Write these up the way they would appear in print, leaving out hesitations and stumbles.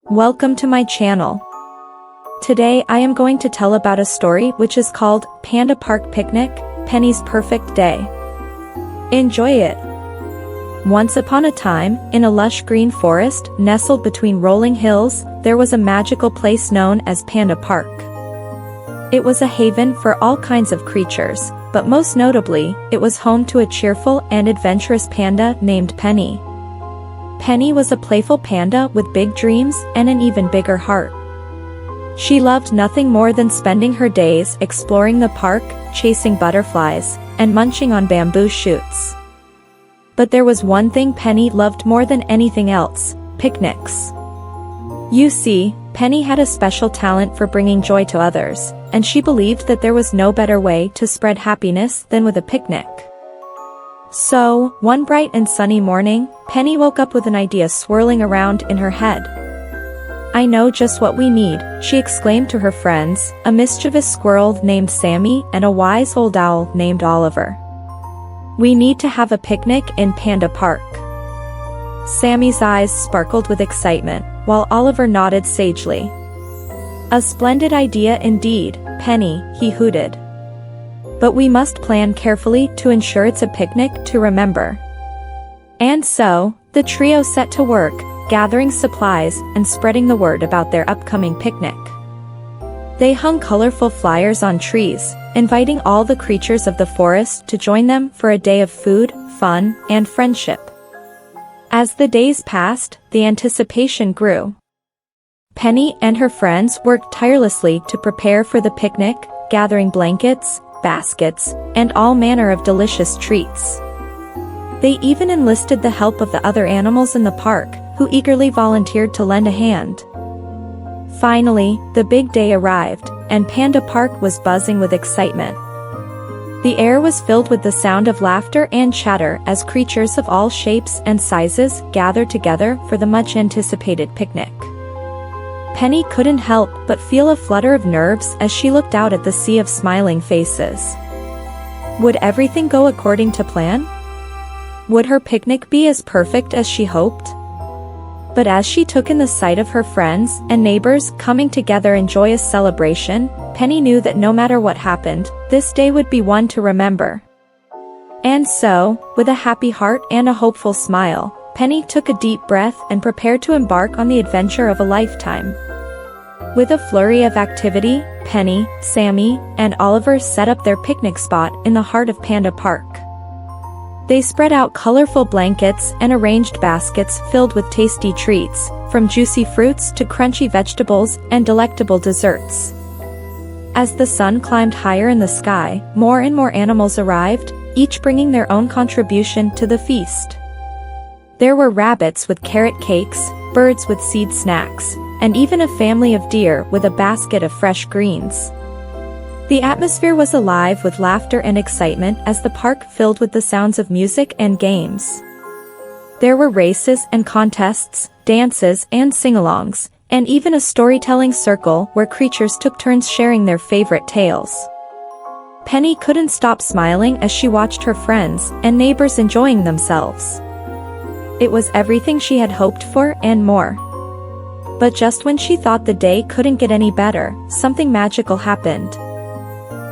Welcome to my channel. Today I am going to tell about a story which is called Panda Park Picnic, Penny's Perfect Day. Enjoy it. Once upon a time, in a lush green forest nestled between rolling hills, there was a magical place known as Panda Park. It was a haven for all kinds of creatures, but most notably, it was home to a cheerful and adventurous panda named Penny. Penny was a playful panda with big dreams and an even bigger heart. She loved nothing more than spending her days exploring the park, chasing butterflies, and munching on bamboo shoots. But there was one thing Penny loved more than anything else: picnics. You see, Penny had a special talent for bringing joy to others, and she believed that there was no better way to spread happiness than with a picnic. So, one bright and sunny morning, Penny woke up with an idea swirling around in her head. "I know just what we need," she exclaimed to her friends, a mischievous squirrel named Sammy and a wise old owl named Oliver. "We need to have a picnic in Panda Park." Sammy's eyes sparkled with excitement, while Oliver nodded sagely. "A splendid idea indeed, Penny," he hooted. "But we must plan carefully to ensure it's a picnic to remember." And so, the trio set to work, gathering supplies and spreading the word about their upcoming picnic. They hung colorful flyers on trees, inviting all the creatures of the forest to join them for a day of food, fun, and friendship. As the days passed, the anticipation grew. Penny and her friends worked tirelessly to prepare for the picnic, gathering blankets, baskets, and all manner of delicious treats. They even enlisted the help of the other animals in the park, who eagerly volunteered to lend a hand. Finally, the big day arrived, and Panda Park was buzzing with excitement. The air was filled with the sound of laughter and chatter as creatures of all shapes and sizes gathered together for the much-anticipated picnic. Penny couldn't help but feel a flutter of nerves as she looked out at the sea of smiling faces. Would everything go according to plan? Would her picnic be as perfect as she hoped? But as she took in the sight of her friends and neighbors coming together in joyous celebration, Penny knew that no matter what happened, this day would be one to remember. And so, with a happy heart and a hopeful smile, Penny took a deep breath and prepared to embark on the adventure of a lifetime. With a flurry of activity, Penny, Sammy, and Oliver set up their picnic spot in the heart of Panda Park. They spread out colorful blankets and arranged baskets filled with tasty treats, from juicy fruits to crunchy vegetables and delectable desserts. As the sun climbed higher in the sky, more and more animals arrived, each bringing their own contribution to the feast. There were rabbits with carrot cakes, birds with seed snacks, and even a family of deer with a basket of fresh greens. The atmosphere was alive with laughter and excitement as the park filled with the sounds of music and games. There were races and contests, dances and sing-alongs, and even a storytelling circle where creatures took turns sharing their favorite tales. Penny couldn't stop smiling as she watched her friends and neighbors enjoying themselves. It was everything she had hoped for and more. But just when she thought the day couldn't get any better, something magical happened.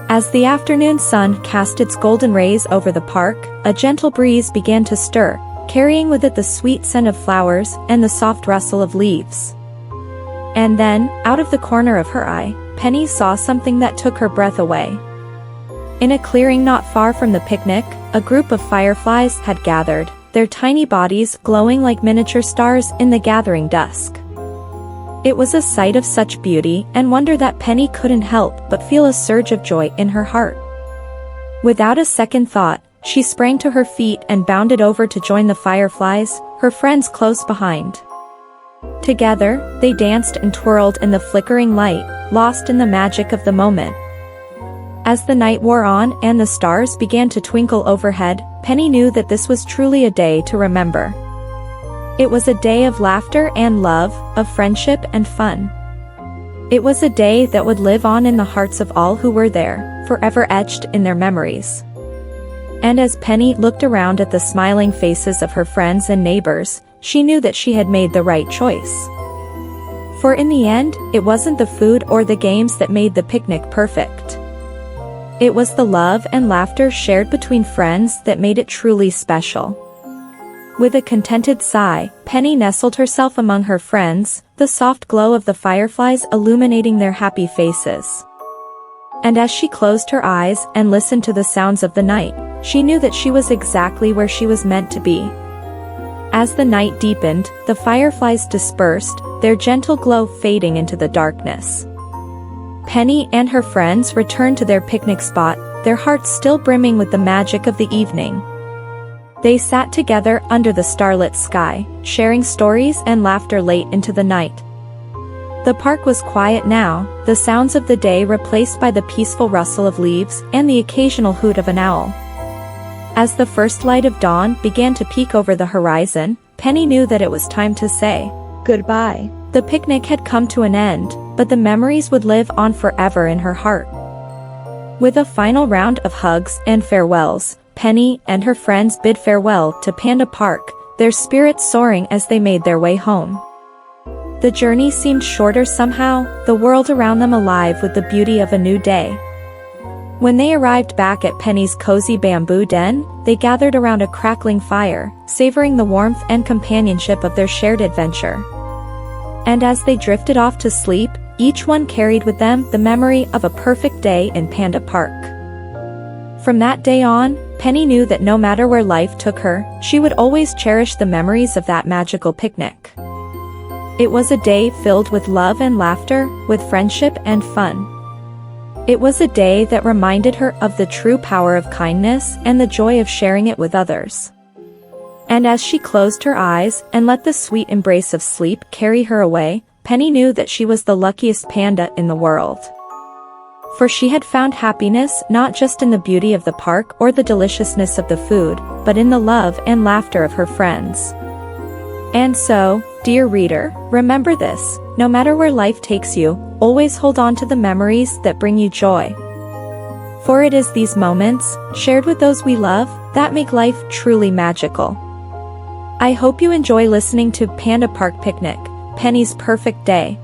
As the afternoon sun cast its golden rays over the park, a gentle breeze began to stir, carrying with it the sweet scent of flowers and the soft rustle of leaves. And then, out of the corner of her eye, Penny saw something that took her breath away. In a clearing not far from the picnic, a group of fireflies had gathered, their tiny bodies glowing like miniature stars in the gathering dusk. It was a sight of such beauty and wonder that Penny couldn't help but feel a surge of joy in her heart. Without a second thought, she sprang to her feet and bounded over to join the fireflies, her friends close behind. Together, they danced and twirled in the flickering light, lost in the magic of the moment. As the night wore on and the stars began to twinkle overhead, Penny knew that this was truly a day to remember. It was a day of laughter and love, of friendship and fun. It was a day that would live on in the hearts of all who were there, forever etched in their memories. And as Penny looked around at the smiling faces of her friends and neighbors, she knew that she had made the right choice. For in the end, it wasn't the food or the games that made the picnic perfect. It was the love and laughter shared between friends that made it truly special. With a contented sigh, Penny nestled herself among her friends, the soft glow of the fireflies illuminating their happy faces. And as she closed her eyes and listened to the sounds of the night, she knew that she was exactly where she was meant to be. As the night deepened, the fireflies dispersed, their gentle glow fading into the darkness. Penny and her friends returned to their picnic spot, their hearts still brimming with the magic of the evening. They sat together under the starlit sky, sharing stories and laughter late into the night. The park was quiet now, the sounds of the day replaced by the peaceful rustle of leaves and the occasional hoot of an owl. As the first light of dawn began to peek over the horizon, Penny knew that it was time to say goodbye. The picnic had come to an end, but the memories would live on forever in her heart. With a final round of hugs and farewells, Penny and her friends bid farewell to Panda Park, their spirits soaring as they made their way home. The journey seemed shorter somehow, the world around them alive with the beauty of a new day. When they arrived back at Penny's cozy bamboo den, they gathered around a crackling fire, savoring the warmth and companionship of their shared adventure. And as they drifted off to sleep, each one carried with them the memory of a perfect day in Panda Park. From that day on, Penny knew that no matter where life took her, she would always cherish the memories of that magical picnic. It was a day filled with love and laughter, with friendship and fun. It was a day that reminded her of the true power of kindness and the joy of sharing it with others. And as she closed her eyes and let the sweet embrace of sleep carry her away, Penny knew that she was the luckiest panda in the world. For she had found happiness not just in the beauty of the park or the deliciousness of the food, but in the love and laughter of her friends. And so, dear reader, remember this: no matter where life takes you, always hold on to the memories that bring you joy. For it is these moments, shared with those we love, that make life truly magical. I hope you enjoy listening to Panda Park Picnic, Penny's perfect day.